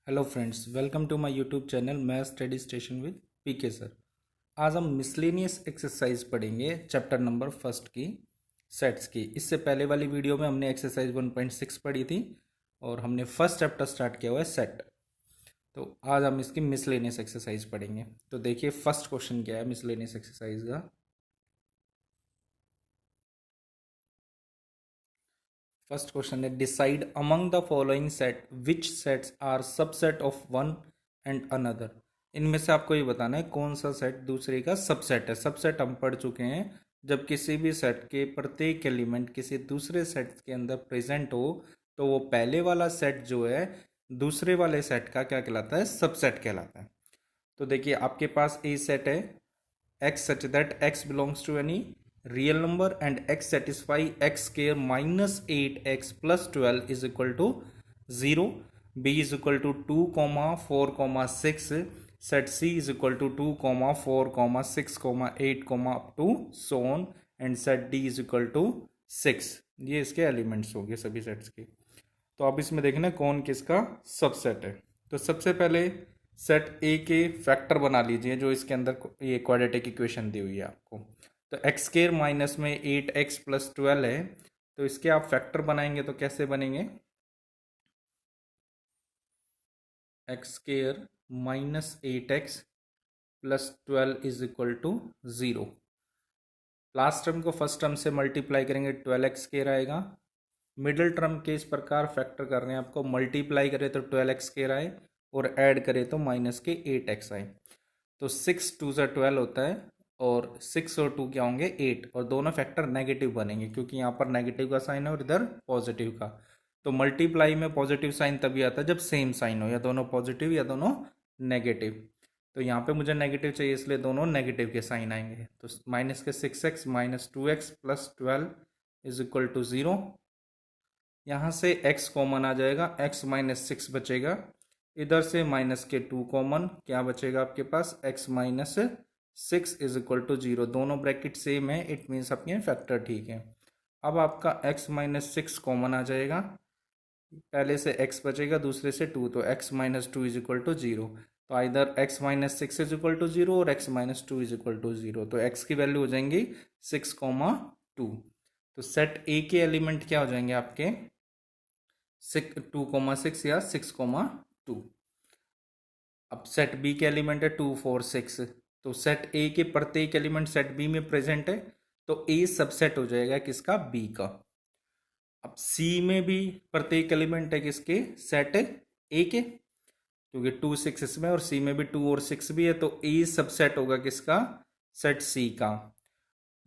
Hello friends, welcome to my YouTube channel math study station with PK sir. आज हम miscellaneous exercise पढ़ेंगे chapter number first की sets की। इससे पहले वाली वीडियो में हमने एक्सरसाइज 1.6 पढ़ी थी और हमने फर्स्ट चैप्टर स्टार्ट किया हुआ है सेट। तो आज हम इसकी मिसलेनियस एक्सरसाइज पढ़ेंगे। तो देखिए फर्स्ट क्वेश्चन क्या है मिसलेनियस एक्सरसाइज का। फर्स्ट क्वेश्चन है decide among the following set which sets are subset of one and another. इनमें से आपको ये बताना है कौन सा सेट दूसरे का सबसेट है। सबसेट हम पढ़ चुके हैं जब किसी भी सेट के प्रत्येक एलिमेंट किसी दूसरे सेट के अंदर प्रेजेंट हो तो वो पहले वाला सेट जो है दूसरे वाले सेट का क्या कहलाता है, सबसेट कहलाता है। तो देखिए आपके पास ए सेट है x such that x belongs to any real number and x satisfy x square minus 8x plus 12 is equal to 0. b is equal to 2 comma 4 comma 6. set c is equal to 2 comma 4 comma 6 comma 8 comma up to so on and set d is equal to 6। ये इसके elements हो गए सभी sets के। तो अब इसमें देखना कौन किसका सबसेट है। तो सबसे पहले सेट ए के फैक्टर बना लीजिए जो इसके अंदर ये क्वाड्रेटिक इक्वेशन दी हुई है आपको। तो एक्स स्केयर माइनस में 8x प्लस 12 है, तो इसके आप फैक्टर बनाएंगे तो कैसे बनेंगे, x square minus 8x plus 12 is equal to 0। Last term को फर्स्ट टर्म से मल्टीप्लाई करेंगे 12x स्केयर आएगा। मिडिल टर्म के इस प्रकार फैक्टर कर रहे हैं आपको, मल्टीप्लाई करें तो 12x स्केयर आए और ऐड करें तो माइनस के 8x आए। तो 6 2 ज़ा 12 होता है और 6 और 2 क्या होंगे 8, और दोनों फैक्टर नेगेटिव बनेंगे क्योंकि यहाँ पर नेगेटिव का साइन है और इधर पॉजिटिव का। तो मल्टीप्लाई में पॉजिटिव साइन तभी आता है जब सेम साइन हो, या दोनों पॉजिटिव या दोनों नेगेटिव। तो यहाँ पे मुझे नेगेटिव चाहिए इसलिए दोनों नेगेटिव के साइन आएंगे। तो माइनस के 6x minus 2x plus 12 is equal to 0। यहाँ से x कॉमन आ जाएगा, x माइनस 6 बचेगा, इधर से माइनस के 2 कॉमन, क्या बचेगा आपके पास x minus 6 is equal to 0। दोनों ब्रैकेट सेम है, इट मीन्स आपके फैक्टर ठीक है। अब आपका x माइनस 6 कॉमन आ जाएगा, पहले से x बचेगा दूसरे से 2, तो x minus 2 is equal to 0। तो इधर x minus 6 is equal to 0 और x minus 2 is equal to 0। तो x की वैल्यू हो जाएंगी 6 कॉमा 2। तो सेट ए के एलिमेंट क्या हो जाएंगे आपके 2,6 या 6,2। अब सेट बी के एलिमेंट है 2 4 6। तो सेट ए के प्रत्येक एलिमेंट सेट बी में प्रेजेंट है, तो ए सबसेट हो जाएगा किसका, बी का। अब सी में भी प्रत्येक एलिमेंट है किसके, सेट ए के, क्योंकि 2 6 इसमें और सी में भी 2 और 6 भी है, तो ए सबसेट होगा किसका, सेट सी का।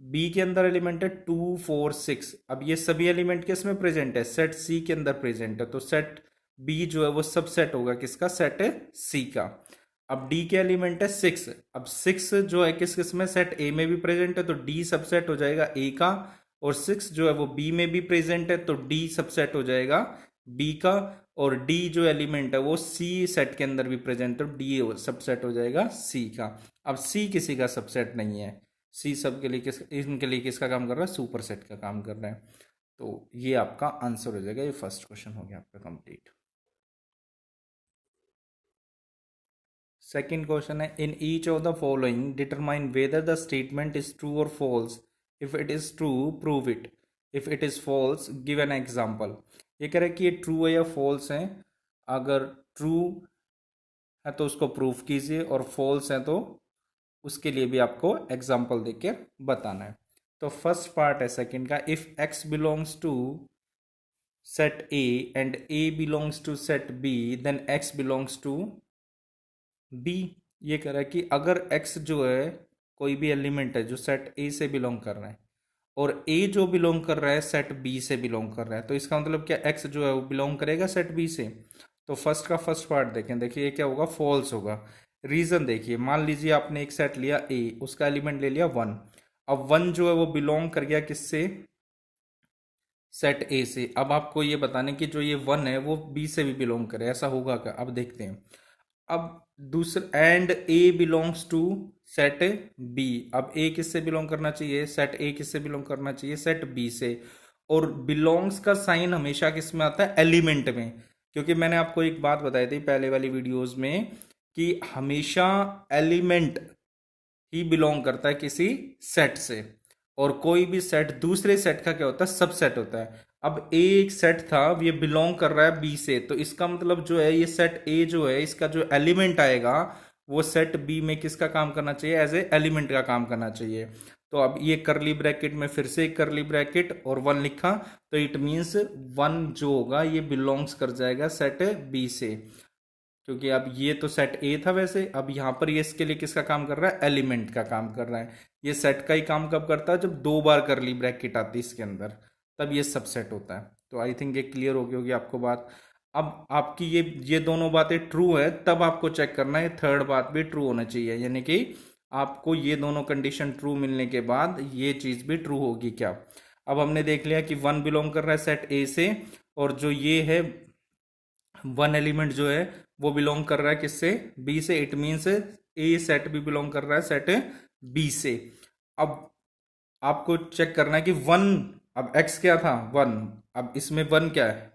बी के अंदर एलिमेंट है 2 4 6। अब ये सभी एलिमेंट किस में प्रेजेंट है, सेट सी के अंदर प्रेजेंट है, तो सेट बी जो है वो सबसेट होगा किसका, सेट सी का। अब डी के एलिमेंट है 6। अब 6 जो है किस किस में, सेट ए में भी प्रेजेंट है, तो डी सबसेट हो जाएगा ए का। और 6 जो है वो बी में भी प्रेजेंट है, तो डी सबसेट हो जाएगा बी का। और डी जो एलिमेंट है वो सी सेट के अंदर भी प्रेजेंट है, तो डी सबसेट हो जाएगा सी का। अब सी किसी का सबसेट नहीं है, सी सब के लिए इनके लिए किसका काम कर रहा है, सुपर सेट का काम कर रहा है। तो ये आपका आंसर हो जाएगा। ये फर्स्ट क्वेश्चन हो गया आपका कंप्लीट। सेकंड क्वेश्चन है in each of the following determine whether the statement is true or false. If it is true prove it, if it is false give an example. ये कह रहा है कि ये ट्रू है या फॉल्स है। अगर ट्रू है तो उसको प्रूफ कीजिए और फॉल्स है तो उसके लिए भी आपको एग्जाम्पल देके बताना है। तो फर्स्ट पार्ट है सेकंड का, if x belongs to set a and a belongs to set b then x belongs to b। ये कह रहा है कि अगर x जो है कोई भी एलिमेंट है जो सेट a से बिलोंग कर रहा है और a जो बिलोंग कर रहा है सेट b से बिलोंग कर रहा है, तो इसका मतलब क्या x जो है वो बिलोंग करेगा सेट b से। तो फर्स्ट का फर्स्ट पार्ट देखें, देखिए ये क्या होगा, फॉल्स होगा। रीजन देखिए, मान लीजिए आपने एक सेट लिया ए, उसका एलिमेंट ले लिया 1। अब 1 जो है वो बिलोंग कर गया किससे, सेट ए से। अब आपको ये बताने कि जो ये 1 है वो बी से भी बिलोंग करे, ऐसा होगा क्या, अब देखते हैं। अब दूसरा and A belongs to set B. अब ए किससे बिलोंग करना चाहिए, सेट ए किससे बिलोंग करना चाहिए, सेट बी से। और बिलोंग्स का साइन हमेशा किस में आता है, एलिमेंट में। क्योंकि मैंने आपको एक बात बताई थी पहले वाली वीडियोस में कि हमेशा एलिमेंट ही बिलोंग करता है किसी सेट से, और कोई भी सेट दूसरे सेट का क्या होता है, सबसेट होता है। अब ए एक सेट था, ये बिलोंग कर रहा है बी से, तो इसका मतलब जो है ये सेट ए जो है इसका जो एलिमेंट आएगा वो सेट बी में किसका काम करना चाहिए, एज ए एलिमेंट का काम करना चाहिए। तो अब ये करली ब्रैकेट में फिर से एक करली ब्रैकेट और वन लिखा, तो इट मीन्स वन जो होगा ये बिलोंग्स कर जाएगा सेट बी से, क्योंकि अब ये तो सेट ए था वैसे, अब यहाँ पर ये इसके लिए किसका काम कर रहा है, एलिमेंट का काम कर रहा है। ये सेट का ही काम कब करता है, जब दो बार करली ब्रैकेट आती है इसके अंदर, तब ये सबसेट होता है। तो आई थिंक ये क्लियर हो गई होगी आपको बात। अब आपकी ये दोनों बातें ट्रू है, तब आपको चेक करना है थर्ड बात भी ट्रू होना चाहिए, यानी कि आपको ये दोनों कंडीशन ट्रू मिलने के बाद ये चीज भी ट्रू होगी क्या। अब हमने देख लिया कि वन बिलोंग कर रहा है सेट ए से, और जो ये है वन एलिमेंट जो है वो बिलोंग कर रहा है किससे, बी से, इट मीन्स ए सेट भी बिलोंग कर रहा है सेट बी से। अब आपको चेक करना है कि वन, अब एक्स क्या था, वन, अब इसमें वन क्या है,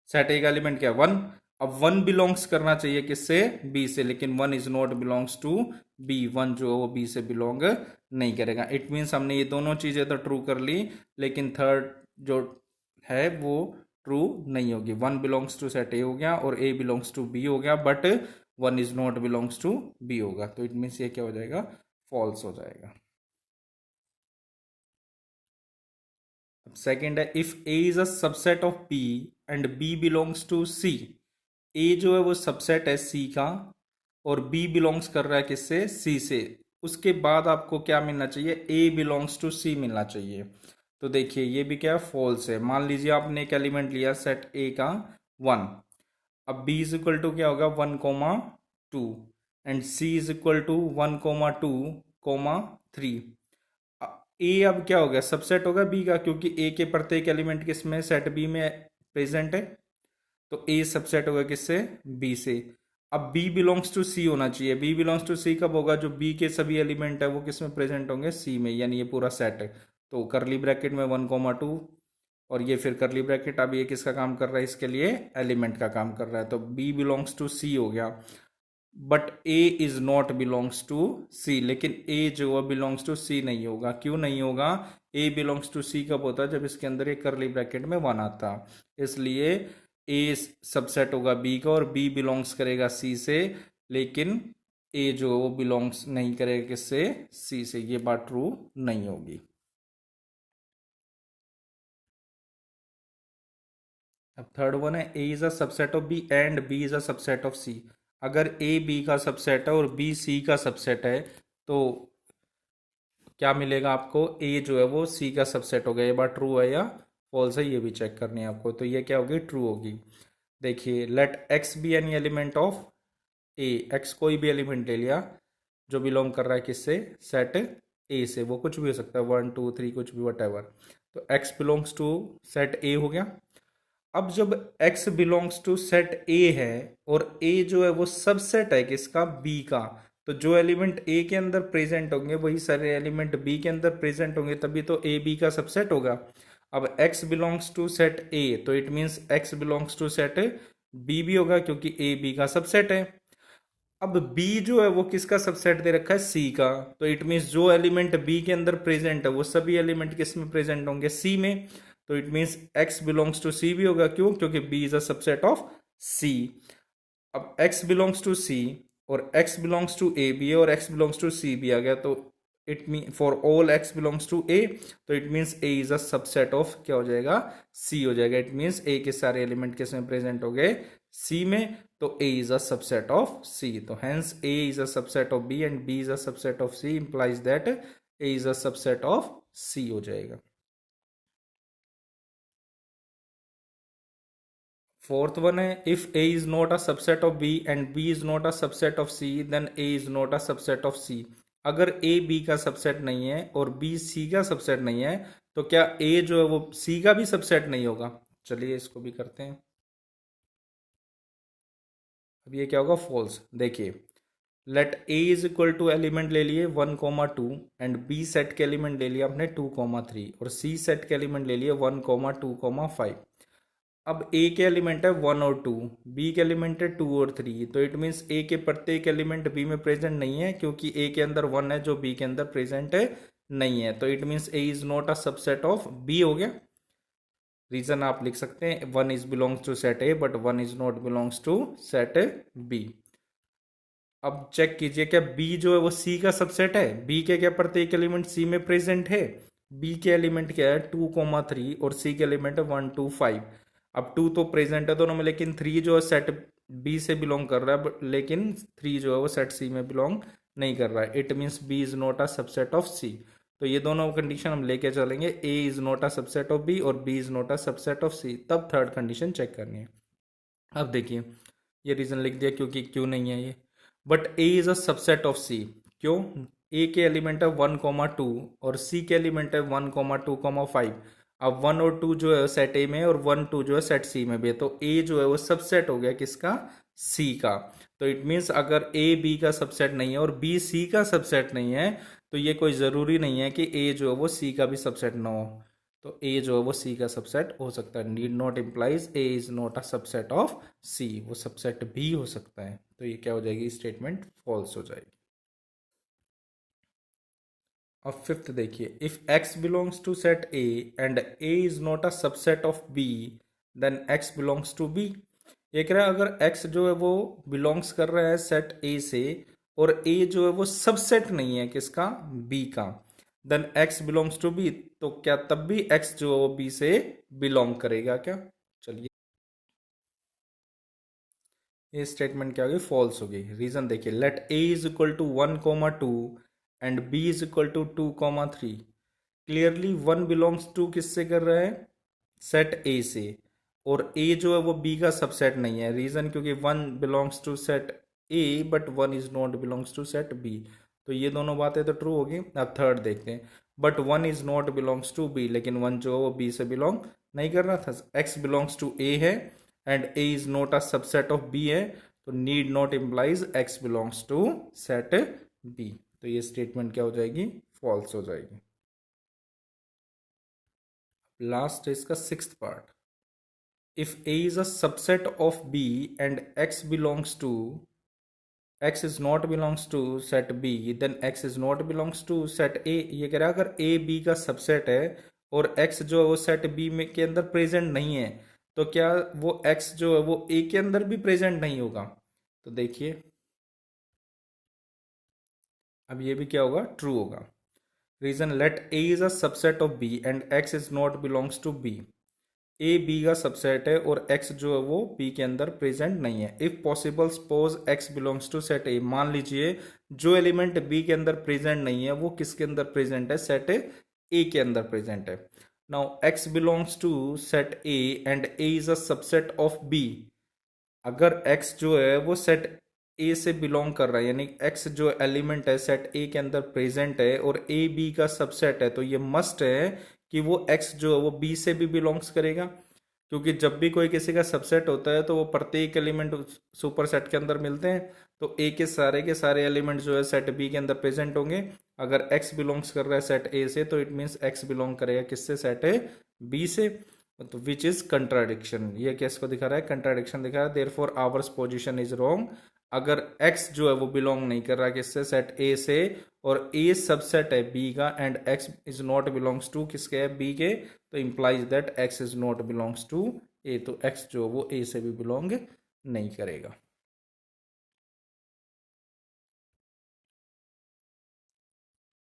सेट ए का एलिमेंट क्या है, वन। अब वन बिलोंग्स करना चाहिए किससे, बी से, लेकिन one is not belongs to B, one जो है वो बी से बिलोंग नहीं करेगा। इट मीन्स हमने ये दोनों चीजें तो ट्रू कर ली, लेकिन थर्ड जो है वो ट्रू नहीं होगी। One belongs to set A हो गया और ए बिलोंग्स टू बी हो गया, but one is not belongs to B होगा, तो इट मीन्स ये क्या हो जाएगा, फॉल्स हो जाएगा। सेकेंड है, if A is a subset of B and B belongs to C. A जो है वो सबसेट है सी का, और बी बिलोंग्स कर रहा है किससे, सी से। उसके बाद आपको क्या मिलना चाहिए, ए बिलोंग्स टू सी मिलना चाहिए। तो देखिए ये भी क्या है, फॉल्स है। मान लीजिए आपने एक एलिमेंट लिया सेट ए का वन, अब बी इज इक्वल टू क्या होगा, one comma two, and C is equal to one comma two comma three. A अब क्या हो गया, सबसेट होगा बी का, क्योंकि ए के प्रत्येक एलिमेंट किसमें, सेट बी में प्रेजेंट है, तो ए सबसेट होगा किससे, बी से। अब बी बिलोंग्स टू सी होना चाहिए। बी बिलोंग्स टू सी कब होगा, जो बी के सभी एलिमेंट है वो किसमें प्रेजेंट होंगे, सी में, यानी ये पूरा सेट है। तो करली ब्रैकेट में वन कोमा टू, और ये फिर करली ब्रैकेट, अब ये किसका काम कर रहा है, इसके लिए एलिमेंट का काम कर रहा है, तो बी बिलोंग्स टू सी हो गया। But A is not belongs to C, लेकिन ए जो है बिलोंग्स टू सी नहीं होगा। क्यों नहीं होगा, ए बिलोंग्स टू सी कब होता है, जब इसके अंदर एक करली ब्रैकेट में वन आता, इसलिए ए सबसेट होगा बी का और बी बिलोंग्स करेगा सी से, लेकिन ए जो है वो बिलोंग्स नहीं करेगा किससे, सी से। ये बात ट्रू नहीं होगी। अब थर्ड वन है, A is a subset of B and B is a subset of C. अगर ए बी का सबसेट है और बी सी का सबसेट है, तो क्या मिलेगा आपको, ए जो है वो सी का सबसेट हो गया। ये बात ट्रू है या फॉल्स है, ये भी चेक करनी है आपको। तो ये क्या होगी, ट्रू होगी। देखिए, let x be any element of A, x कोई भी एलिमेंट ले लिया जो बिलोंग कर रहा है किससे, सेट ए से, वो कुछ भी हो सकता है, वन टू थ्री कुछ भी, वट एवर। तो x belongs to set A हो गया। अब जब x belongs to set A है और A जो है वो सबसेट है किसका, B का, तो जो एलिमेंट A के अंदर प्रेजेंट होंगे वही सारे एलिमेंट B के अंदर प्रेजेंट होंगे, तभी तो A B का सबसेट होगा। अब x belongs to set A, तो it means x belongs to set B भी होगा, क्योंकि A B का सबसेट है। अब B जो है वो किसका सबसेट दे रखा है, C का, तो इट मीन्स जो एलिमेंट B के अंदर प्रेजेंट है वो सभी एलिमेंट किस में प्रेजेंट होंगे, C में। तो it means x belongs to C भी होगा, क्यों, क्योंकि B is a subset of C। अब x बिलोंग्स टू C और x बिलोंग्स टू A भी है और x बिलोंग्स टू C भी आ गया, तो it mean for all x belongs to A, तो it means A is a subset of क्या हो जाएगा, C हो जाएगा। इट मीन्स A के सारे एलिमेंट किस में प्रेजेंट हो गए, C में, तो A is a subset of C. तो hence A is a subset of B and B is a subset of C implies that A is a subset of C हो जाएगा। Fourth one है, if A is not a subset of B and B is not a subset of C, then A is not a subset of C. अगर A B का subset नहीं है और B C का subset नहीं है, तो क्या A जो है वो C का भी सबसेट नहीं होगा। चलिए इसको भी करते हैं। अब ये क्या होगा, फॉल्स। देखिए, let A is equal to element ले लिए one comma two and B set के एलिमेंट ले लिया आपने टू कोमा थ्री और सी सेट के एलिमेंट ले लिए one comma two coma five. अब ए के एलिमेंट है 1 और 2, बी के एलिमेंट है 2 और 3, तो इट मीन्स ए के प्रत्येक एलिमेंट बी में प्रेजेंट नहीं है, क्योंकि ए के अंदर 1 है जो बी के अंदर प्रेजेंट है नहीं है, तो it means A is not a subset of B हो गया। रीजन आप लिख सकते हैं 1 is belongs to set A but 1 is not belongs to set B. अब चेक कीजिए क्या बी जो है वो सी का सबसेट है, बी के क्या प्रत्येक एलिमेंट सी में प्रेजेंट है, बी के एलिमेंट क्या है 2,3 और सी के एलिमेंट है 1, 2, 5। अब 2 तो प्रेजेंट है दोनों में, लेकिन 3 जो है सेट बी से बिलोंग कर रहा है, लेकिन 3 जो है वो सेट सी में बिलोंग नहीं कर रहा है, it means B is not a subset of C. तो ये दोनों कंडीशन हम लेके चलेंगे, A is not a subset of B और B is not a subset of C, तब थर्ड कंडीशन चेक करनी है। अब देखिए ये रीजन लिख दिया क्योंकि क्यों नहीं है ये, but A is a subset of C. क्यों? ए के एलिमेंट है 1, 2 और सी के एलिमेंट है 1, 2, 5। अब 1 और 2 जो है सेट ए में और 1, 2 जो है सेट सी में भी है, तो ए जो है वो सबसेट हो गया किसका? सी का। तो इट मीन्स अगर ए बी का सबसेट नहीं है और बी सी का सबसेट नहीं है, तो ये कोई ज़रूरी नहीं है कि ए जो है वो सी का भी सबसेट ना हो, तो ए जो है वो सी का सबसेट हो सकता है। Need not implies A is not a subset of C, वो सबसेट भी हो सकता है, तो ये क्या हो जाएगी? स्टेटमेंट फॉल्स हो जाएगी। अब फिफ्थ देखिए, if x belongs to set A and A is not a subset of B then x belongs to B. ये कह रहा है अगर एक्स जो है वो बिलोंग्स कर रहा है सेट ए से और ए जो है वो सबसेट नहीं है किसका? बी का, then x belongs to B, तो क्या तब भी एक्स जो है वो बी से बिलोंग करेगा क्या? चलिए ये स्टेटमेंट क्या होगी? फॉल्स होगी। रीजन देखिए, let A is equal to 1, 2 and B is equal to 2, 3। Clearly one belongs to किससे कर रहा है? सेट ए से, और ए जो है वो बी का सबसेट नहीं है। रीजन क्योंकि one belongs to set A but one is not belongs to set B, तो ये दोनों बातें तो ट्रू होगी। अब थर्ड देखते हैं, but one is not belongs to B, लेकिन वन जो है वो बी से बिलोंग नहीं कर रहा था। एक्स बिलोंग्स टू ए है and A is not a subset of B है, तो need not implies x belongs to set B, तो ये स्टेटमेंट क्या हो जाएगी? फॉल्स हो जाएगी। लास्ट है इसका sixth part, if A is a subset of B and X belongs to X is not belongs to set B, then X is not belongs to set A। ये कह रहा है अगर A B का subset है और X जो है वो सेट B में के अंदर प्रेजेंट नहीं है, तो क्या वो X जो है वो A के अंदर भी प्रेजेंट नहीं होगा? तो देखिए अब ये भी क्या होगा? ट्रू होगा। Reason, let A is a subset of B and X is not belongs to B। A B का सबसेट है और एक्स जो है वो बी के अंदर प्रेजेंट नहीं है। If possible suppose X belongs to set A, मान लीजिए जो एलिमेंट बी के अंदर प्रेजेंट नहीं है वो किसके अंदर प्रेजेंट है? सेट ए के अंदर प्रेजेंट है। Now X belongs to set A and A is a subset of B. अगर एक्स जो है वो सेट ए से बिलोंग कर रहा है, यानी एक्स जो एलिमेंट है सेट ए के अंदर प्रेजेंट है और ए बी का सबसेट है, तो ये मस्ट है कि वो एक्स जो है वो बी से भी बिलोंग्स करेगा, क्योंकि जब भी कोई किसी का सबसेट होता है तो वो प्रत्येक एलिमेंट सुपर सेट के अंदर मिलते हैं, तो ए के सारे एलिमेंट जो है सेट बी के अंदर प्रेजेंट होंगे। अगर एक्स बिलोंग्स कर रहा है सेट ए से, तो इट मीन्स एक्स बिलोंग करेगा किससे? सेट ए बी से, तो विच इज कंट्राडिक्शन। ये केस को दिखा रहा है, कंट्राडिक्शन दिखा रहा है, therefore ours position is wrong. अगर x जो है वो बिलोंग नहीं कर रहा किससे? सेट a से, और a सबसेट है b का and x is not belongs to किसके है? b के, तो implies that x is not belongs to a, तो x जो वो a से भी बिलोंग नहीं करेगा।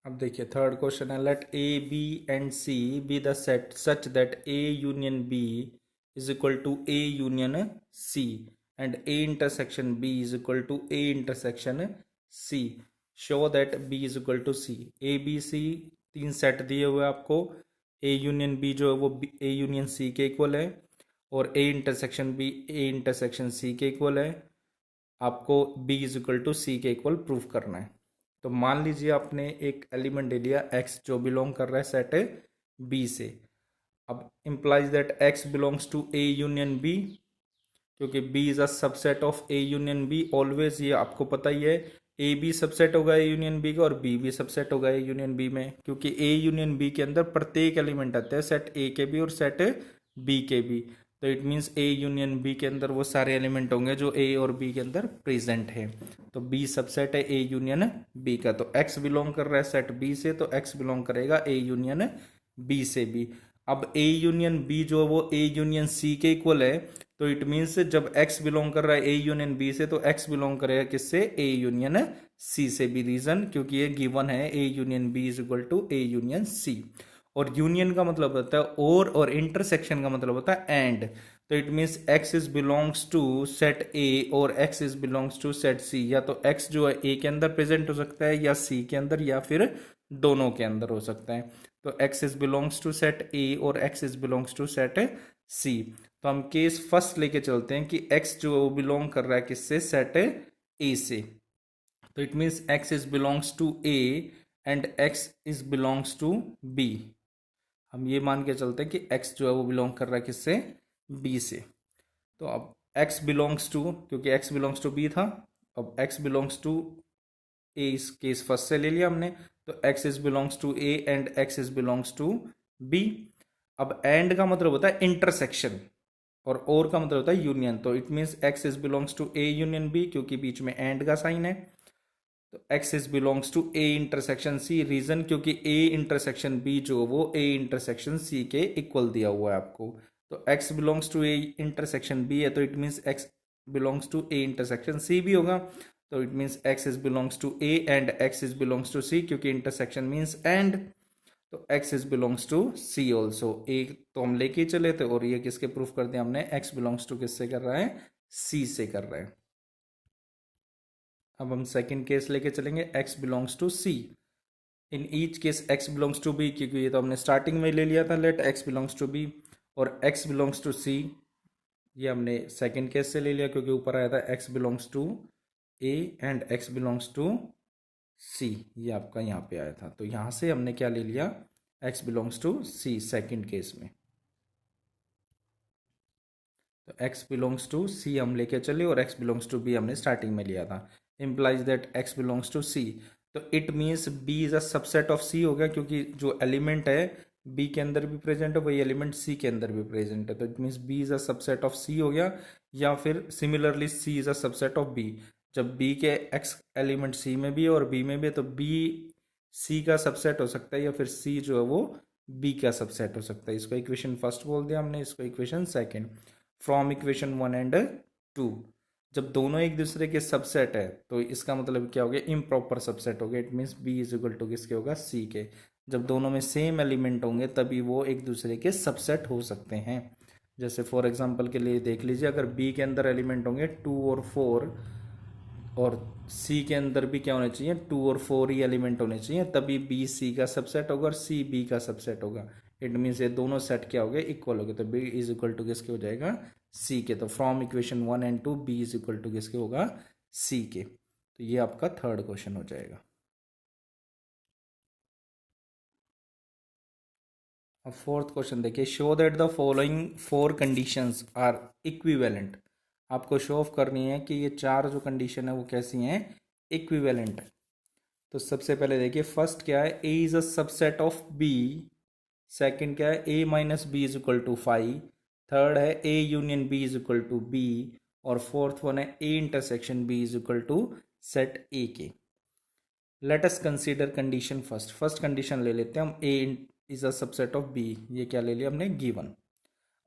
अब देखिए थर्ड क्वेश्चन है, let A B and C be the set such that A union B is equal to A union C and A intersection B is equal to A intersection C. Show that B is equal to C. A B C तीन set दिए हुए आपको, ए union B जो है वो ए union सी के equal है और A intersection B A intersection C के इक्वल है। आपको B is equal to C के इक्वल प्रूफ करना है। तो मान लीजिए आपने एक एलिमेंट ले लिया x जो बिलोंग कर रहा है सेट बी से। अब implies that x belongs to A union B, क्योंकि b is a subset of A union B always, ये आपको पता ही है। ए बी सबसेट होगा ए यूनियन बी का और बी भी सबसेट होगा ए यूनियन बी में, क्योंकि ए यूनियन बी के अंदर प्रत्येक एलिमेंट आते हैं सेट ए के भी और सेट बी के भी। तो it means A union B के अंदर वो सारे एलिमेंट होंगे जो ए और बी के अंदर प्रेजेंट है। तो बी सबसेट है ए यूनियन बी का। तो एक्स बिलोंग कर रहा है सेट बी से, तो एक्स बिलोंग करेगा ए यूनियन बी से भी। अब ए यूनियन बी जो है वो ए यूनियन सी के इक्वल है, तो इट मीन्स जब एक्स बिलोंग कर रहा है ए यूनियन बी से, तो एक्स बिलोंग करेगा किससे, ए यूनियन सी से भी। रीजन क्योंकि ये गिवन है A union B is equal to A union C. और यूनियन का मतलब होता है और इंटरसेक्शन का मतलब होता है एंड। तो it means X is belongs to set A और X is belongs to set C. या तो एक्स जो है ए के अंदर प्रेजेंट हो सकता है या सी के अंदर, या फिर दोनों के अंदर हो सकता है। तो X is belongs to set A और X is belongs to set C. तो हम केस फर्स्ट लेके चलते हैं कि एक्स जो है वो बिलोंग कर रहा है किससे, सेट ए से। तो it means X is belongs to A and X is belongs to B. हम ये मान के चलते हैं कि x जो है वो बिलोंग कर रहा है किससे, b से। तो अब x बिलोंग्स टू, क्योंकि x बिलोंग्स टू b था, अब x बिलोंग्स टू a इस केस फर्स्ट से ले लिया हमने। तो x is belongs to a and x is belongs to b। अब एंड का मतलब होता है इंटरसेक्शन और का मतलब होता है यूनियन। तो it means x is belongs to a union b, क्योंकि बीच में एंड का साइन है। तो x is belongs to a intersection c। Reason क्योंकि a इंटरसेक्शन b जो वो a इंटरसेक्शन c के इक्वल दिया हुआ है आपको। तो x belongs to a intersection b है, तो it means x belongs to a intersection c भी होगा। तो it means x is belongs to a and x is belongs to c, क्योंकि इंटरसेक्शन मीन्स एंड। तो x is belongs to c also. a तो हम लेके चले थे और ये किसके प्रूफ कर दिया हमने, x बिलोंग्स टू किससे कर रहा है, c से कर रहा है। अब हम सेकंड केस लेके चलेंगे, x belongs to c। In each case x belongs to b, क्योंकि ये तो हमने स्टार्टिंग में ले लिया था, let x belongs to b। और x बिलोंग्स टू c ये हमने सेकंड केस से ले लिया, क्योंकि ऊपर आया था x belongs to a and x belongs to c, ये आपका यहाँ पे आया था। तो यहाँ से हमने क्या ले लिया, x belongs to c second case में। तो x बिलोंग्स टू c हम लेके चले और x बिलोंग्स टू b हमने स्टार्टिंग में लिया था। Implies that x belongs to c। तो it means b is a subset of c हो गया, क्योंकि जो एलिमेंट है b के अंदर भी प्रेजेंट है, वही एलिमेंट c के अंदर भी प्रेजेंट है। तो it means b is a subset of c हो गया। या फिर similarly c is a subset of b। जब b के x एलिमेंट c में भी है और b में भी है, तो b c का सबसेट हो सकता है, या फिर c जो है वो b का सबसेट हो सकता है। इसको इक्वेशन फर्स्ट बोल दिया हमने, इसको equation second. From equation 1 and 2, जब दोनों एक दूसरे के सबसेट है तो इसका मतलब क्या हो गया, इम्प्रॉपर सबसेट हो गया। It means B is equal to किसके होगा, सी के। जब दोनों में सेम एलिमेंट होंगे तभी वो एक दूसरे के सबसेट हो सकते हैं। जैसे फॉर एग्जांपल के लिए देख लीजिए, अगर बी के अंदर एलिमेंट होंगे 2 और 4 और सी के अंदर भी क्या होने चाहिए, 2 और 4 ही एलिमेंट होने चाहिए, तभी बी सी का सबसेट होगा और सी बी का सबसेट होगा। इट मीन्स ये दोनों सेट क्या हो गए, इक्वल हो गए। तो बी इज इक्वल टू किसके हो जाएगा, सी के। तो from equation 1 and 2 B is equal to किसके होगा, सी के। तो ये आपका थर्ड क्वेश्चन हो जाएगा। अब फोर्थ क्वेश्चन देखिए, show that the following 4 conditions are equivalent. आपको शो ऑफ करनी है कि ये 4 जो कंडीशन है वो कैसी हैं, इक्विवेलेंट है। तो सबसे पहले देखिए, फर्स्ट क्या है, A is a subset of B. Second क्या है, A minus B is equal to 5। Third है A union B is equal to B. और फोर्थ वन है A intersection B is equal to set A के। Let us consider condition first. First condition ले लेते हैं हम, A is a subset of B. ये क्या ले लिया हमने, गिवन।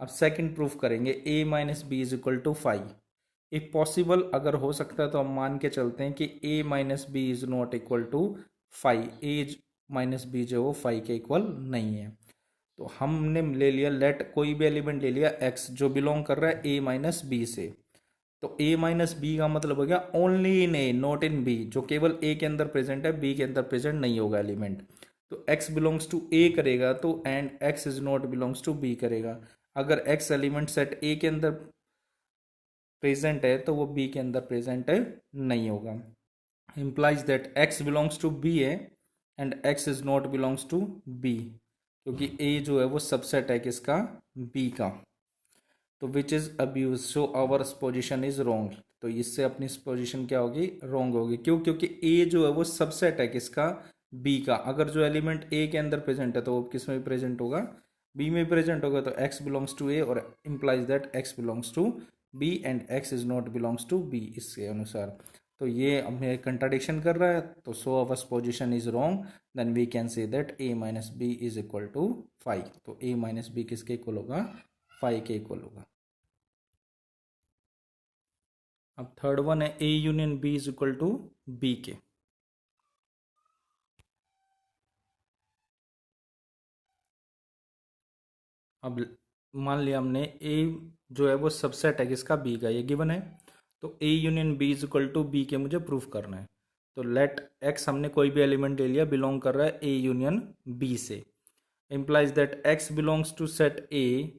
अब सेकंड प्रूफ करेंगे, A minus B is equal to 5। If possible, अगर हो सकता है तो हम मान के चलते हैं कि a minus B is not equal to 5। A minus B जो वो 5 के इक्वल नहीं है। तो हमने ले लिया, लेट कोई भी एलिमेंट ले लिया x जो बिलोंग कर रहा है a माइनस बी से। तो a माइनस बी का मतलब हो गया only in a not in b, जो केवल a के अंदर प्रेजेंट है, b के अंदर प्रेजेंट नहीं होगा एलिमेंट। तो x बिलोंग्स टू a करेगा तो and x is not belongs to b करेगा। अगर x एलिमेंट सेट a के अंदर प्रेजेंट है तो वो बी के अंदर प्रेजेंट है नहीं होगा। Implies that X belongs to B है and X is not belongs to B, क्योंकि ए जो है वो सबसेट है किसका, बी का। तो which is absurd, so our position is wrong. तो इससे अपनी पोजिशन क्या होगी, रॉन्ग होगी। क्यों, क्योंकि ए जो है वो सबसेट है किसका, बी का। अगर जो एलिमेंट ए के अंदर प्रेजेंट है तो वो किस में भी प्रेजेंट होगा, बी में प्रेजेंट होगा तो x बिलोंग्स टू ए और implies that x belongs to B and x is not belongs to B, इसके अनुसार। तो ये हमें कंट्राडिक्शन कर रहा है, तो so ours position is wrong, then we can say that a minus B is equal to 5। तो a माइनस बी किसके इक्वल होगा? 5 के इक्वल होगा। अब थर्ड वन है a union b is equal to B के। अब मान लिया हमने ए जो है वो सबसेट है किसका? बी का, ये गिवन है। तो A union B is equal to B के मुझे प्रूफ करना है। तो लेट एक्स, हमने कोई भी एलिमेंट ले लिया, बिलोंग कर रहा है ए यूनियन बी से, implies that X belongs to set A,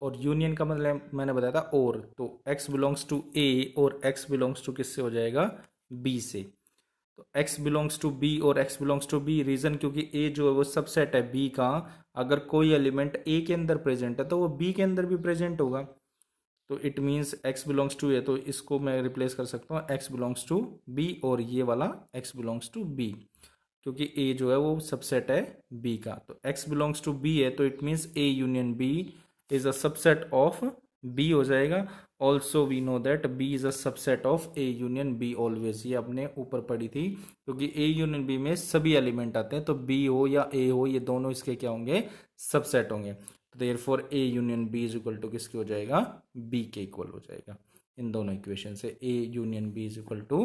और यूनियन का मतलब मैंने बताया था और, तो एक्स बिलोंग्स टू ए और एक्स बिलोंग्स टू किससे हो जाएगा? बी से। तो x बिलोंग्स टू बी और x belongs to B, reason क्योंकि a जो है वो सबसेट है b का, अगर कोई एलिमेंट a के अंदर प्रेजेंट है तो वो b के अंदर भी प्रेजेंट होगा। तो it means x belongs to a, तो इसको मैं रिप्लेस कर सकता हूँ x बिलोंग्स टू b, और ये वाला x बिलोंग्स टू b, क्योंकि a जो है वो सबसेट है b का। तो x बिलोंग्स टू b है, तो it means a union b is a subset of b हो जाएगा। Also we know that b is a subset of a union b always, ये आपने ऊपर पढ़ी थी, क्योंकि a यूनियन b में सभी एलिमेंट आते हैं, तो b हो या a हो, ये दोनों इसके क्या होंगे? सबसेट होंगे। तो therefore a union b is equal to किसके हो जाएगा? b के इक्वल हो जाएगा। इन दोनों इक्वेशन से a union b is equal to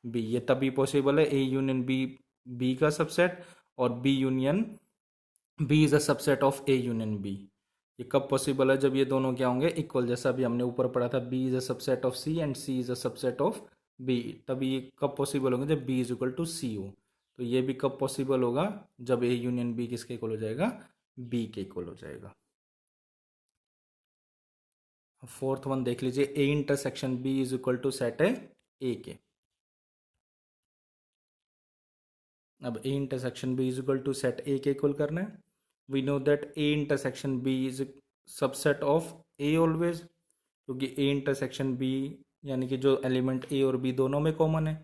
b, ये तभी पॉसिबल है a यूनियन b बी का सबसेट, और B union B is a subset of A union B. ये कब पॉसिबल है? जब ये दोनों क्या होंगे? इक्वल, जैसा अभी हमने ऊपर पढ़ा था B is a subset of C and C is a subset of B. तभी ये कब पॉसिबल होंगे? जब B is equal to C हो। तो ये भी कब पॉसिबल होगा? जब ए यूनियन बी किसके इक्वल हो जाएगा? बी के इक्वल हो जाएगा। फोर्थ वन देख लीजिए, A intersection B is equal to set है ए के। अब A intersection B is equal to set A के इक्वल करना है। We know that A intersection B is subset of A always, क्योंकि ए इंटरसेक्शन बी यानी कि जो एलिमेंट ए और बी दोनों में कॉमन है,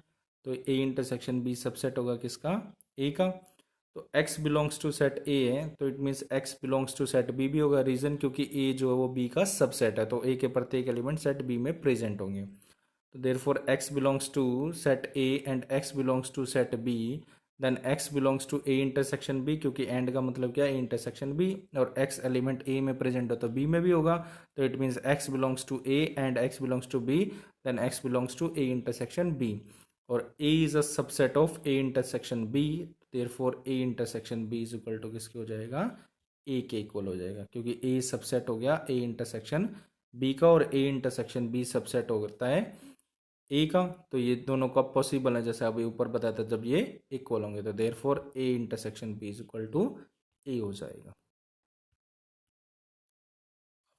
तो ए इंटरसेक्शन बी सबसेट होगा किसका? ए का। तो x belongs to set A है, तो it means x belongs to set B भी होगा, रीजन क्योंकि a जो है वो b का सबसेट है, तो a के प्रत्येक एलिमेंट सेट b में प्रेजेंट होंगे। तो therefore x belongs to set a and x belongs to set b, then x belongs to a intersection b, क्योंकि एंड का मतलब क्या है? a इंटरसेक्शन b, और x एलिमेंट a में प्रेजेंट हो तो b में भी होगा, तो it means x belongs to a and x belongs to b, then x belongs to a intersection b, और a is a subset of a intersection b, therefore a intersection b is equal to किसके हो जाएगा? a के equal हो जाएगा, क्योंकि a subset हो गया a इंटरसेक्शन b का, और a इंटरसेक्शन b सबसेट होता है ए का। तो ये दोनों कब पॉसिबल है? जैसे अभी ऊपर बताया था, जब ये इक्वल होंगे, तो therefore A intersection B is equal to A हो जाएगा।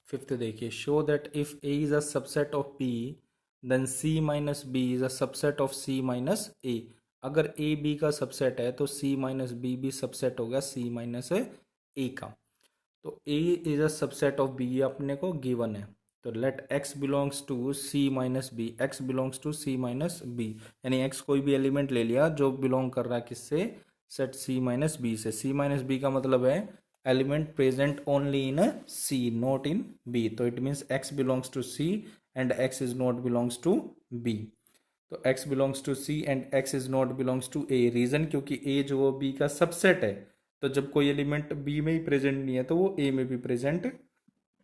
फिफ्थ देखिए, show that if A is a subset of B then C minus B is a subset of C minus A. अगर ए बी का subset है तो C minus B भी subset होगा C minus A का। तो A is a subset of B, अपने को गिवन है। तो let x belongs to C minus B, X belongs to C minus B, यानी x कोई भी एलिमेंट ले लिया जो बिलोंग कर रहा है किससे? सेट सी माइनस बी से। सी माइनस बी का मतलब है element present only in C, not in B, तो it means x belongs to C and x is not belongs to B. तो x belongs to C and x is not belongs to A, reason क्योंकि a जो वो b का subset है, तो जब कोई एलिमेंट b में ही प्रेजेंट नहीं है तो वो a में भी प्रेजेंट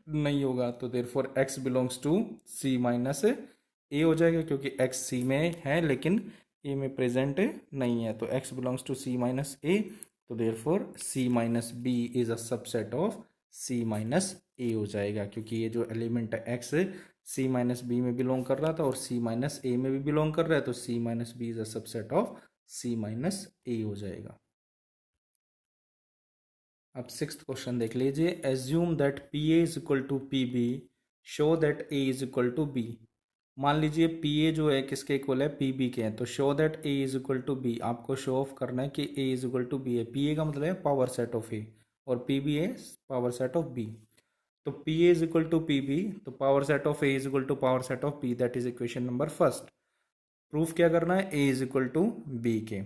नहीं होगा। तो therefore x belongs to c minus A हो जाएगा, क्योंकि x c में है लेकिन a में प्रेजेंट नहीं है, तो x belongs to c minus A. तो therefore c minus B is a subset of c minus A हो जाएगा, क्योंकि ये जो एलिमेंट है x c माइनस बी में बिलोंग कर रहा था और c माइनस ए में भी बिलोंग कर रहा है, तो c minus B is a subset of c minus A हो जाएगा। अब सिक्स्थ क्वेश्चन देख लीजिए, assume that P A is equal to P B, show that A is equal to B. मान लीजिए पी ए जो है किसके इक्वल है? पी बी के हैं, तो show that A is equal to B, आपको शो ऑफ करना है कि A is equal to B है। पी ए का मतलब है पावर सेट ऑफ ए, और पी बी है पावर सेट ऑफ बी। तो P A is equal to P B, तो power set of A is equal to power set of B, that is equation number first. Proof क्या करना है? A is equal to B के।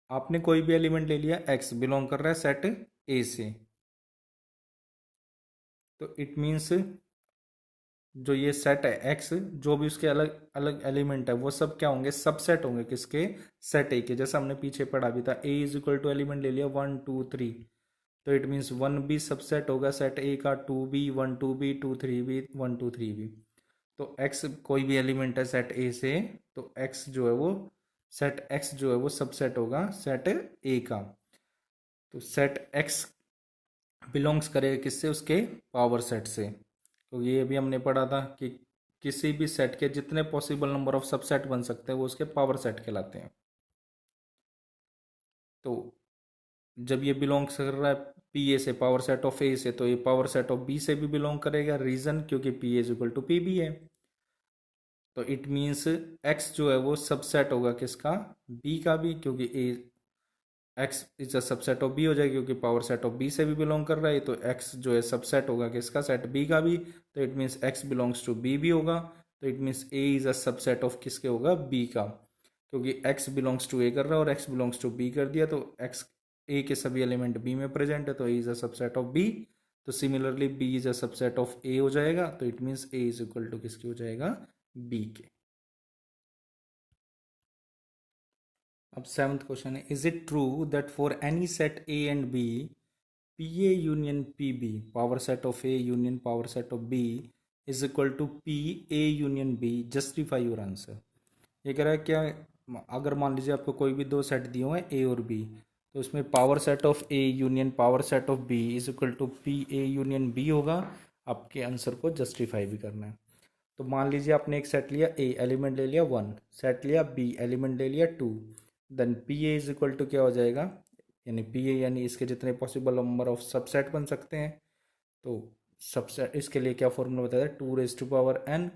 आपने कोई भी element ले लिया, एक्स बिलोंग कर रहा है सेट ए से, तो इट मीन्स जो ये सेट है एक्स, जो भी उसके अलग अलग एलिमेंट है वो सब क्या होंगे, सबसेट होंगे किसके, सेट ए के। जैसे हमने पीछे पढ़ा भी था, ए इज इक्वल टू एलिमेंट ले लिया 1 2 3, तो इट मीन्स 1 भी सबसेट होगा सेट ए का, 2 भी, 1 2 भी, 2 3 भी, 1 2 3 भी। तो एक्स कोई भी एलिमेंट है सेट ए से, तो एक्स जो है वो, सेट एक्स जो है वो सबसेट होगा सेट ए का। तो सेट एक्स बिलोंग्स करेगा किससे, उसके पावर सेट से। तो ये भी हमने पढ़ा था कि किसी भी सेट के जितने पॉसिबल नंबर ऑफ सबसेट बन सकते हैं वो उसके पावर सेट कहलाते हैं। तो जब ये बिलोंग्स कर रहा है पी ए से, पावर सेट ऑफ ए से, तो ये पावर सेट ऑफ बी से भी बिलोंग करेगा। रीजन क्योंकि P is equal to P B है। तो इट मीन्स एक्स जो है वो सबसेट होगा किसका, बी का भी, क्योंकि A X is a subset of B हो जाएगा, क्योंकि पावर सेट ऑफ बी से भी बिलोंग कर रहा है। तो एक्स जो है सबसेट होगा किसका, सेट बी का भी। तो it means X belongs to B भी होगा। तो it means A is a subset of किसके होगा, बी का, क्योंकि एक्स बिलोंग्स टू ए कर रहा है और एक्स बिलोंग्स टू बी कर दिया, तो एक्स ए के सभी एलिमेंट बी में प्रेजेंट है, तो A is a subset of B. तो similarly B is a subset of A हो जाएगा। तो it means A is equal to किसकी हो जाएगा, बी के। अब सेवंथ क्वेश्चन है, is it true that for any set A and B, P A union P B, power set of A union power set of B is equal to P A union B, justify your answer. ये कह रहा है क्या, अगर मान लीजिए आपको कोई भी दो सेट दिए हुए हैं ए और बी, तो उसमें power set of A union power set of B is equal to P A union B होगा। आपके आंसर को जस्टिफाई भी करना है। तो मान लीजिए आपने एक सेट लिया ए, एलिमेंट ले लिया 1, सेट लिया बी, एलिमेंट ले लिया 2, then P A is equal to क्या हो जाएगा, यानी पी ए यानी इसके जितने पॉसिबल नंबर ऑफ सबसेट बन सकते हैं। तो सबसेट इसके लिए क्या फॉर्मूला बताया, 2 raised to power n।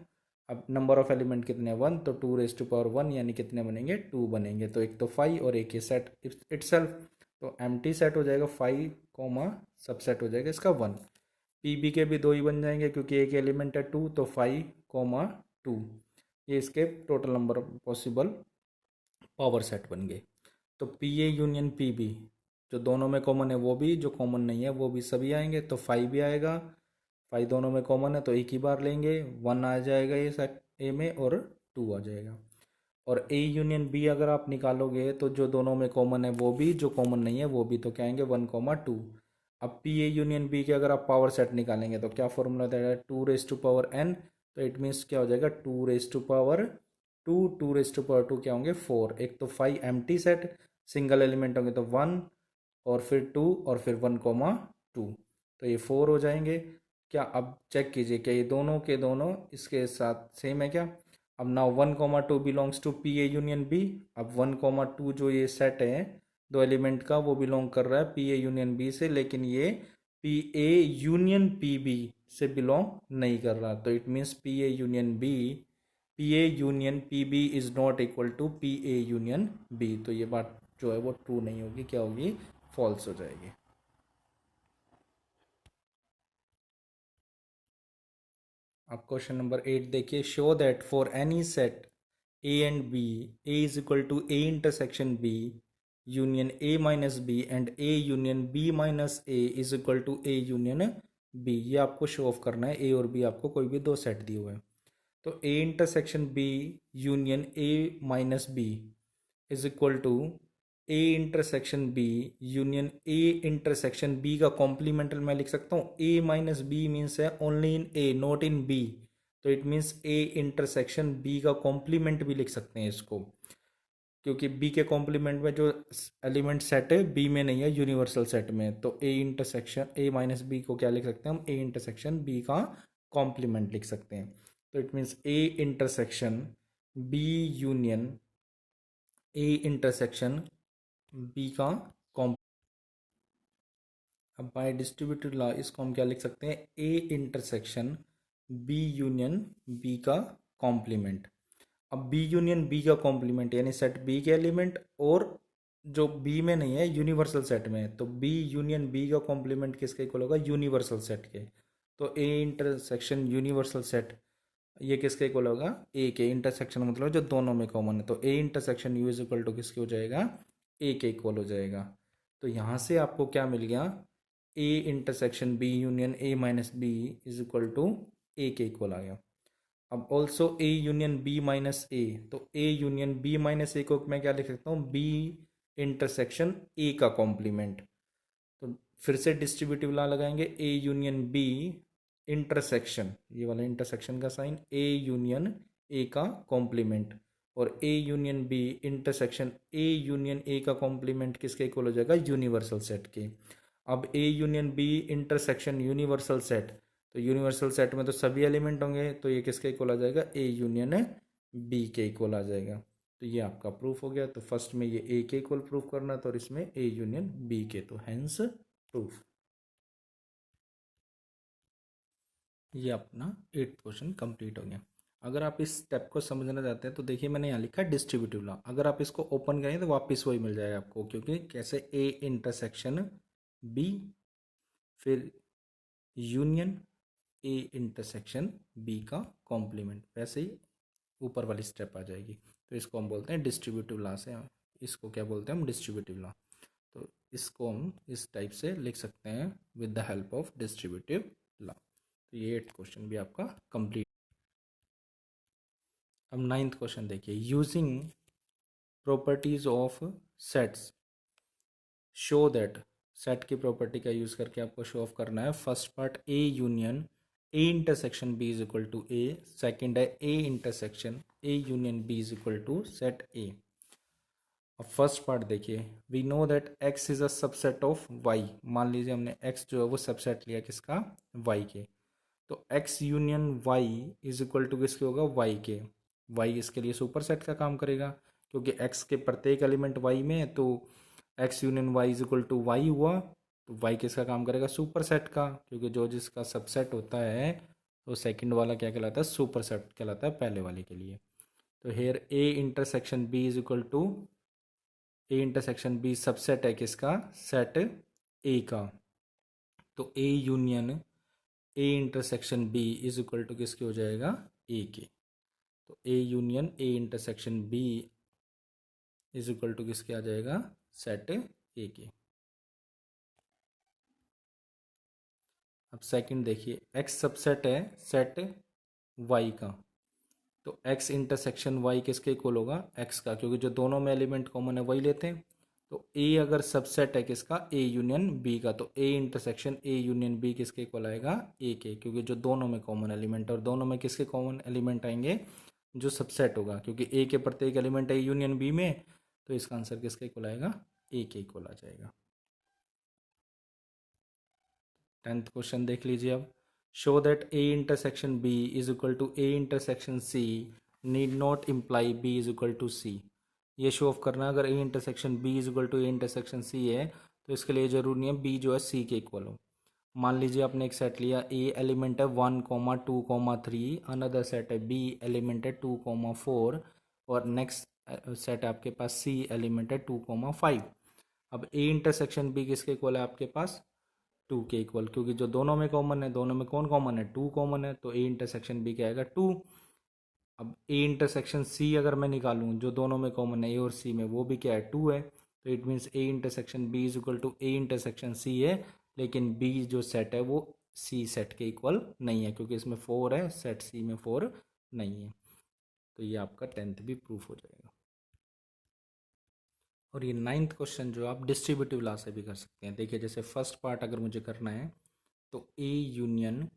अब नंबर ऑफ एलिमेंट कितने, 1, तो 2 raised to power 1 यानी कितने बनेंगे, 2 बनेंगे। तो एक तो 5 और एक ये सेट इटसेल्फ, तो एम्प्टी सेट हो जाएगा 5 कॉमा सबसेट हो जाएगा इसका 1। पी बी के भी दो ही बन जाएंगे क्योंकि एक एलिमेंट है 2, तो 5 कॉमा 2, ये इसके total number possible power set बन गए। तो P A union P B, जो दोनों में कॉमन है वो भी, जो कॉमन नहीं है वो भी सभी आएंगे। तो 5 भी आएगा, 5 दोनों में कॉमन है तो एक ही बार लेंगे, 1 आ जाएगा ये सेट ए में और 2 आ जाएगा। और ए यूनियन बी अगर आप निकालोगे तो जो दोनों में कॉमन है वो भी, जो कॉमन नहीं है वो भी, तो क्या आएंगे 1 कॉमा 2। अब पी ए यूनियन बी के अगर आप पावर सेट निकालेंगे तो क्या फॉर्मूला देगा, 2 raised to power n। तो इट मीन्स क्या हो जाएगा, 2 raised to power 2, 2 raised to power 2 क्या होंगे 4। एक तो 5 एम्प्टी सेट, सिंगल एलिमेंट होंगे तो 1 और फिर 2 और फिर 1 कॉमा 2, तो ये 4 हो जाएंगे। क्या अब चेक कीजिए क्या ये दोनों के दोनों इसके साथ सेम है क्या। अब now 1 comma 2 belongs to P A union B. अब 1 कॉमा 2 जो ये सेट है दो एलिमेंट का, वो बिलोंग कर रहा है पी ए यूनियन बी से, लेकिन ये P A union P B से बिलोंग नहीं कर रहा। तो it means P A union B, P A union P B is not equal to P A union B. तो ये बात जो है वो ट्रू नहीं होगी, क्या होगी, फॉल्स हो जाएगी। अब क्वेश्चन नंबर 8 देखिए, show that for any set A and B, A is equal to A intersection B union A minus B and A union B minus A is equal to A union B. ये आपको show off करना है, ए और B आपको कोई भी दो set दिए हुए हैं। तो A intersection B union A minus B is equal to A intersection B union A intersection B का कॉम्प्लीमेंटल मैं लिख सकता हूँ। ए माइनस बी मीन्स है only in A not in B, तो it means A intersection B का complement भी लिख सकते हैं इसको, क्योंकि बी के कॉम्प्लीमेंट में जो एलिमेंट सेट है बी में नहीं है, यूनिवर्सल सेट में। तो A intersection A minus B को क्या लिख सकते हैं हम, ए इंटरसेक्शन बी का कॉम्प्लीमेंट लिख सकते हैं। तो it means A intersection B union A intersection B का कॉम। अब बाय डिस्ट्रीब्यूटेड लॉ इसको हम क्या लिख सकते हैं, A intersection B union B का कॉम्प्लीमेंट। अब बी यूनियन बी का कॉम्प्लीमेंट यानी सेट बी के एलिमेंट और जो बी में नहीं है यूनिवर्सल सेट में है, तो बी यूनियन बी का कॉम्प्लीमेंट किसके इक्वल होगा, यूनिवर्सल सेट के। तो ए इंटरसेक्शन यूनिवर्सल सेट ये किसके इक्वल होगा, ए के। इंटरसेक्शन मतलब जो दोनों में कॉमन है, तो A intersection U is equal to किसके हो जाएगा, ए के इक्वल हो जाएगा। तो यहाँ से आपको क्या मिल गया, A intersection B union A minus B is equal to A के इक्वल आ गया। अब also A union B minus A, तो A union B minus A को मैं क्या लिख सकता हूँ, बी इंटरसेक्शन ए का कॉम्प्लीमेंट। तो फिर से डिस्ट्रीब्यूटिव लॉ लगाएंगे, ए यूनियन बी इंटरसेक्शन, ये वाला इंटरसेक्शन का साइन, ए यूनियन ए का कॉम्प्लीमेंट, और A union B intersection A union A का कॉम्प्लीमेंट किसके इक्वल हो जाएगा, यूनिवर्सल सेट के। अब A union B intersection universal set, तो यूनिवर्सल सेट में तो सभी एलिमेंट होंगे, तो ये किसके इक्वल आ जाएगा, ए यूनियन बी के इक्वल आ जाएगा। तो ये आपका प्रूफ हो गया। तो फर्स्ट में ये ए के इक्वल प्रूफ करना था और इसमें ए यूनियन बी के, तो हैंस प्रूफ। ये अपना 8th क्वेश्चन कंप्लीट हो गया। अगर आप इस स्टेप को समझना चाहते हैं तो देखिए मैंने यहाँ लिखा है डिस्ट्रीब्यूटिव लॉ। अगर आप इसको ओपन करें तो वापस वही मिल जाएगा आपको, क्योंकि कैसे ए इंटरसेक्शन बी, फिर यूनियन ए इंटरसेक्शन बी का कॉम्प्लीमेंट, वैसे ही ऊपर वाली स्टेप आ जाएगी। तो इसको हम बोलते हैं डिस्ट्रीब्यूटिव लॉ से, इसको क्या बोलते हैं हम, डिस्ट्रीब्यूटिव लॉ। तो इसको हम इस टाइप से लिख सकते हैं with the help of distributive law. तो ये 8th क्वेश्चन भी आपका कंप्लीट। अब 9th क्वेश्चन देखिए, using properties of sets show that, set की प्रॉपर्टी का यूज करके आपको शो ऑफ करना है। First part A union A intersection B is equal to A, second है A intersection A union B is equal to set A. अब first part देखिए, we know that X is a subset of Y, मान लीजिए हमने x जो है वो subset लिया किसका, वाई के, तो X union Y is equal to किसके होगा, वाई के। वाई इसके लिए सुपर सेट का काम करेगा, क्योंकि एक्स के प्रत्येक एलिमेंट वाई में है, तो X union Y is equal to Y हुआ, तो वाई किसका काम करेगा, सुपर सेट का, क्योंकि जो जिसका सबसेट होता है तो सेकंड वाला क्या कहलाता है, सुपर सेट कहलाता है पहले वाले के लिए। तो here A intersection B is equal to, A intersection B subset है किसका, सेट ए का, तो A union A intersection B is equal to किसके हो जाएगा, ए के। तो A union A intersection B is equal to किसके आ जाएगा, सेट ए के। अब सेकंड देखिए, एक्स सबसेट है सेट वाई का, तो एक्स इंटरसेक्शन वाई किसके इक्वल होगा, एक्स का, क्योंकि जो दोनों में एलिमेंट कॉमन है वही लेते हैं। तो ए अगर सबसेट है किसका, ए यूनियन बी का, तो A intersection A union B किसके इक्वल आएगा, ए के, क्योंकि जो दोनों में कॉमन एलिमेंट, और दोनों में किसके कॉमन एलिमेंट आएंगे, जो सबसेट होगा, क्योंकि ए के प्रत्येक एलिमेंट है यूनियन बी में, तो इसका आंसर किसके इक्वल आएगा, ए के इक्वल आ जाएगा। 10th क्वेश्चन देख लीजिए अब, show that A intersection B is equal to A intersection C need not imply B is equal to C. ये शो ऑफ करना है, अगर A intersection B is equal to A intersection C है तो इसके लिए जरूरी नहीं है बी जो है सी के इक्वल हो। मान लीजिए आपने एक सेट लिया, ए एलिमेंट है 1,2,3, अनदर सेट है बी एलिमेंट है 2,4, और नेक्स्ट सेट है आपके पास सी एलिमेंट है 2,5। अब ए इंटरसेक्शन बी किसके इक्वल है आपके पास, 2 के इक्वल, क्योंकि जो दोनों में कॉमन है, दोनों में कौन कॉमन है, 2 कॉमन है, तो ए इंटरसेक्शन बी क्या आएगा, 2। अब ए इंटरसेक्शन सी अगर मैं निकालूं, जो दोनों में कॉमन है ए और सी में, वो भी क्या है, 2 है, तो it means A intersection B is equal to A intersection C है, लेकिन बी जो सेट है वो सी सेट के इक्वल नहीं है, क्योंकि इसमें 4 है, सेट सी में 4 नहीं है। तो ये आपका 10th भी प्रूफ हो जाएगा। और ये 9th क्वेश्चन जो आप डिस्ट्रीब्यूटिव लॉ से भी कर सकते हैं। देखिए जैसे फर्स्ट पार्ट अगर मुझे करना है, तो A union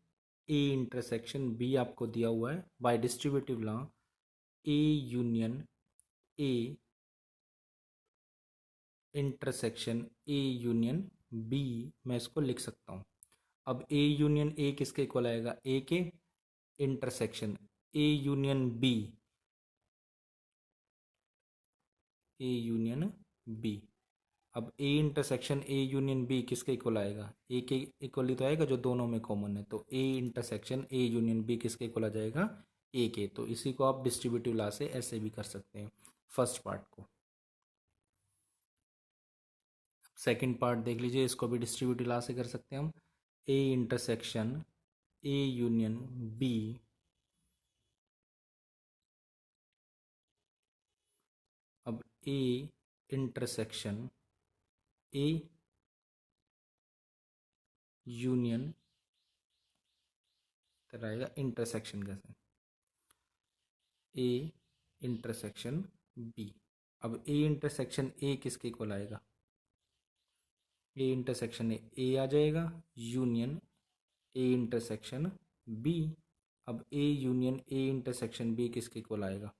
A intersection B आपको दिया हुआ है by distributive law, A union A intersection A union B, मैं इसको लिख सकता हूँ। अब ए यूनियन ए किसके इक्वल आएगा, ए के, intersection A union B, A union B. अब A intersection A union B किसके इक्वल आएगा, ए के इक्वल ही तो आएगा जो दोनों में कॉमन है, तो A intersection A union B किसके इक्वल आ जाएगा, ए के। तो इसी को आप डिस्ट्रीब्यूटिव लॉ से ऐसे भी कर सकते हैं फर्स्ट पार्ट को। सेकंड पार्ट देख लीजिए, इसको भी डिस्ट्रीब्यूटिव लॉ से कर सकते हैं हम, A intersection A union B, अब ए इंटरसेक्शन ए यूनियन तेरा आएगा इंटरसेक्शन का साइन, ए इंटरसेक्शन बी। अब ए इंटरसेक्शन ए किसके इक्वल आएगा, ए इंटरसेक्शन ए आ जाएगा, यूनियन ए इंटरसेक्शन बी। अब A union A intersection B किसके इक्वल आएगा,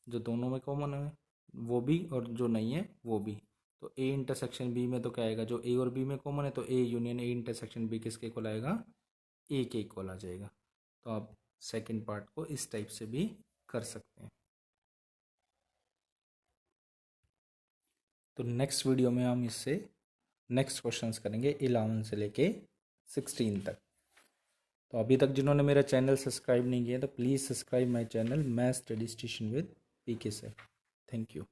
जो दोनों में कॉमन है वो भी और जो नहीं है वो भी। तो ए इंटरसेक्शन बी में तो क्या आएगा, जो ए और बी में कॉमन है, तो A union A intersection B किसके इक्वल आएगा, ए के इक्वल आ जाएगा। तो आप सेकंड पार्ट को इस टाइप से भी कर सकते हैं। तो नेक्स्ट वीडियो में हम इससे नेक्स्ट क्वेश्चंस करेंगे 11 से लेके 16 तक। तो अभी तक जिन्होंने मेरा चैनल सब्सक्राइब नहीं किया तो please subscribe my channel maths study station with PK sir. Thank you.